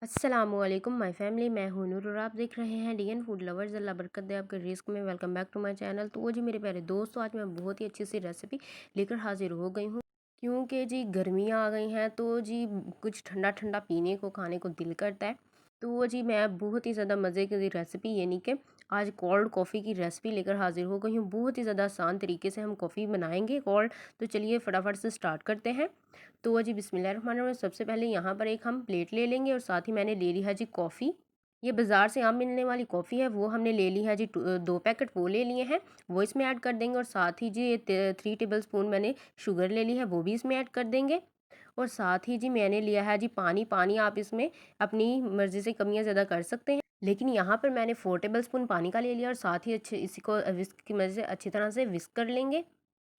अस्सलामुअलैकुम my family, मैं हूं नूर और आप देख रहे हैं डीएन फूड लवर्स। अल्लाह बरकत दे आपके रिस्क में। Welcome back to my channel. तो वो जी मेरे प्यारे दोस्तों, आज मैं बहुत ही अच्छी सी रेसिपी लेकर हाजिर हो गई हूं। क्योंकि जी गर्मियां आ गई हैं तो जी कुछ ठंडा ठंडा पीने को खाने को दिल करता है। तो वो जी मैं बहुत ही ज़्यादा मज़े की रेसिपी यानी कि आज कोल्ड कॉफ़ी की रेसिपी लेकर हाजिर हो गई हूँ। बहुत ही ज़्यादा आसान तरीके से हम कॉफ़ी बनाएंगे कोल्ड। तो चलिए फटाफट से स्टार्ट करते हैं। तो जी बिस्मिल्लाहिर्रहमानिर्रहीम। सबसे पहले यहाँ पर एक हम प्लेट ले लेंगे और साथ ही मैंने ले ली है जी कॉफ़ी। ये बाज़ार से आम मिलने वाली कॉफ़ी है, वो हमने ले ली है जी 2 पैकेट वो ले लिए हैं, वो इसमें ऐड कर देंगे। और साथ ही जी 3 टेबल स्पून मैंने शुगर ले ली है, वो भी इसमें ऐड कर देंगे। और साथ ही जी मैंने लिया है जी पानी। पानी आप इसमें अपनी मर्ज़ी से कम या ज़्यादा कर सकते हैं, लेकिन यहाँ पर मैंने 4 टेबल स्पून पानी का ले लिया। और साथ ही अच्छे इसी को विस्क की मदद से अच्छी तरह से विस्क कर लेंगे।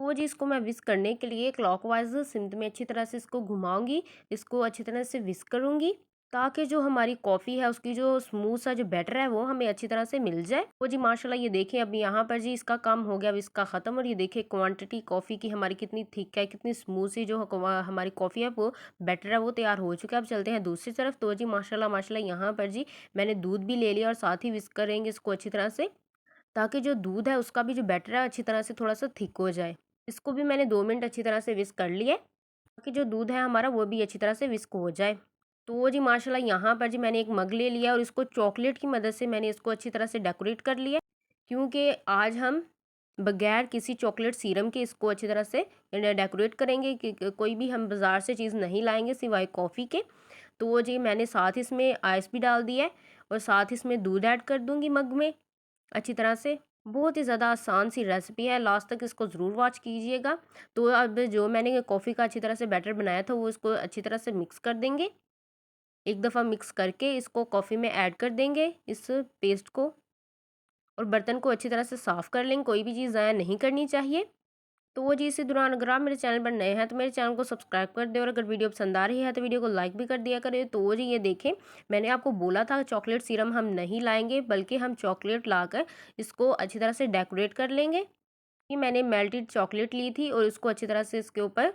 वो जी इसको मैं विस्क करने के लिए क्लॉकवाइज सिमत में अच्छी तरह से इसको घुमाऊंगी, इसको अच्छी तरह से विस्क करूंगी, ताकि जो हमारी कॉफ़ी है उसकी जो स्मूथ सा जो बैटर है वो हमें अच्छी तरह से मिल जाए। वो जी माशाल्लाह ये देखें, अब यहाँ पर जी इसका काम हो गया, अब इसका ख़त्म। और ये देखें क्वांटिटी कॉफ़ी की हमारी कितनी थिक है, कितनी स्मूथ सी जो हमारी कॉफ़ी है वो बैटर है वो तैयार हो चुका है। अब चलते हैं दूसरी तरफ। तो जी माशाल्लाह माशाल्लाह यहाँ पर जी मैंने दूध भी ले लिया और साथ ही विस्क करेंगे इसको अच्छी तरह से, ताकि जो दूध है उसका भी जो बैटर है अच्छी तरह से थोड़ा सा थिक हो जाए। इसको भी मैंने 2 मिनट अच्छी तरह से विस्क कर लिया है, ताकि जो दूध है हमारा वो भी अच्छी तरह से विस्क हो जाए। तो वो जी माशाल्लाह यहाँ पर जी मैंने एक मग ले लिया और इसको चॉकलेट की मदद से मैंने इसको अच्छी तरह से डेकोरेट कर लिया, क्योंकि आज हम बगैर किसी चॉकलेट सीरम के इसको अच्छी तरह से डेकोरेट करेंगे कि कोई भी हम बाज़ार से चीज़ नहीं लाएंगे सिवाय कॉफ़ी के। तो वो जी मैंने साथ इसमें आइस भी डाल दिया है और साथ इसमें दूध ऐड कर दूंगी मग में अच्छी तरह से। बहुत ही ज़्यादा आसान सी रेसिपी है, लास्ट तक इसको ज़रूर वॉच कीजिएगा। तो अब जो मैंने कॉफ़ी का अच्छी तरह से बैटर बनाया था वो इसको अच्छी तरह से मिक्स कर देंगे। एक दफ़ा मिक्स करके इसको कॉफ़ी में ऐड कर देंगे इस पेस्ट को, और बर्तन को अच्छी तरह से साफ़ कर लेंगे, कोई भी चीज़ ज़ाया नहीं करनी चाहिए। तो वो जी इसी दौरान अगर आप मेरे चैनल पर नए हैं तो मेरे चैनल को सब्सक्राइब कर दें, और अगर वीडियो पसंद आ रही है तो वीडियो को लाइक भी कर दिया करें। तो वो जी ये देखें, मैंने आपको बोला था चॉकलेट सीरम हम नहीं लाएंगे, बल्कि हम चॉकलेट लाकर इसको अच्छी तरह से डेकोरेट कर लेंगे। ये मैंने मेल्टेड चॉकलेट ली थी और इसको अच्छी तरह से इसके ऊपर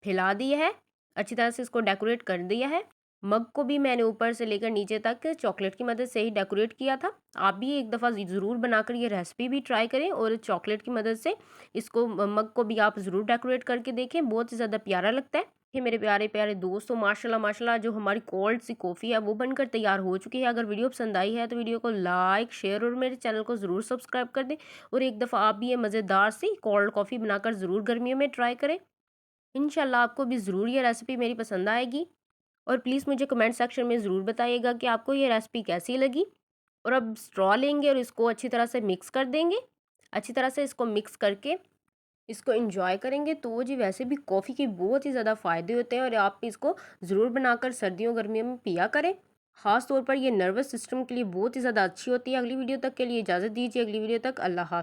फैला दिया है, अच्छी तरह से इसको डेकोरेट कर दिया है। मग को भी मैंने ऊपर से लेकर नीचे तक चॉकलेट की मदद से ही डेकोरेट किया था। आप भी एक दफ़ा ज़रूर बनाकर ये रेसिपी भी ट्राई करें, और चॉकलेट की मदद से इसको मग को भी आप ज़रूर डेकोरेट करके देखें, बहुत ही ज़्यादा प्यारा लगता है। ये मेरे प्यारे प्यारे दोस्तों, माशाल्लाह माशाल्लाह जो हमारी कोल्ड सी कॉफ़ी है वो बनकर तैयार हो चुकी है। अगर वीडियो पसंद आई है तो वीडियो को लाइक शेयर और मेरे चैनल को ज़रूर सब्सक्राइब कर दें। और एक दफ़ा आप भी ये मज़ेदार सी कोल्ड कॉफ़ी बनाकर ज़रूर गर्मियों में ट्राई करें। इंशाल्लाह आपको भी ज़रूर ये रेसिपी मेरी पसंद आएगी। और प्लीज़ मुझे कमेंट सेक्शन में ज़रूर बताइएगा कि आपको ये रेसिपी कैसी लगी। और अब स्ट्रॉ लेंगे और इसको अच्छी तरह से मिक्स कर देंगे। अच्छी तरह से इसको मिक्स करके इसको एंजॉय करेंगे। तो वो जी वैसे भी कॉफ़ी के बहुत ही ज़्यादा फ़ायदे होते हैं, और आप इसको ज़रूर बनाकर सर्दियों गर्मियों में पिया करें। ख़ास तौर पर ये नर्वस सिस्टम के लिए बहुत ही ज़्यादा अच्छी होती है। अगली वीडियो तक के लिए इजाज़त दीजिए। अगली वीडियो तक अल्लाह हाफ़िज़।